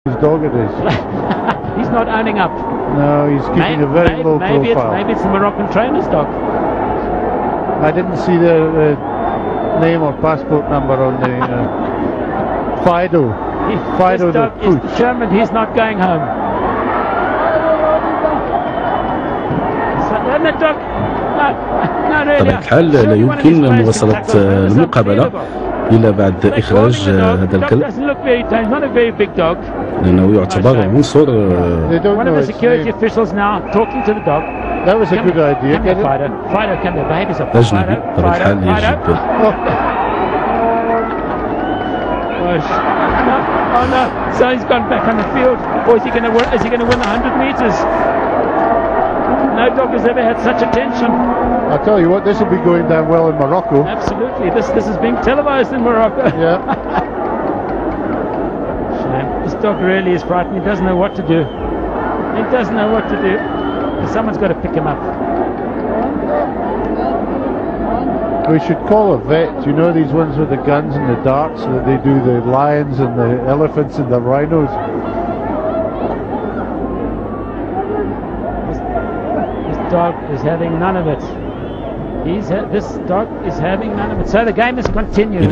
His dog it is. He's not owning up. No, he's keeping a very low profile. Maybe it's the Moroccan trainer's dog. I didn't see the name or passport number on the Fido. Fido This dog is determined he's not going home. So, dog, بطبيعة الحال لا يمكن مواصلة المقابلة إلا بعد إخراج هذا الكلب لأنه يعتبر عنصر أجنبي. بطبيعة الحال يجب Oh no! So he's gone back on the field, or is he going to win 100 meters? No dog has ever had such attention. I tell you what, this will be going down well in Morocco. Absolutely, this is being televised in Morocco. Yeah. Shame. This dog really is frightened. He doesn't know what to do. He doesn't know what to do. Someone's got to pick him up. We should call a vet, you know, these ones with the guns and the darts, that they do the lions and the elephants and the rhinos. This dog is having none of it. This dog is having none of it. So the game is continued.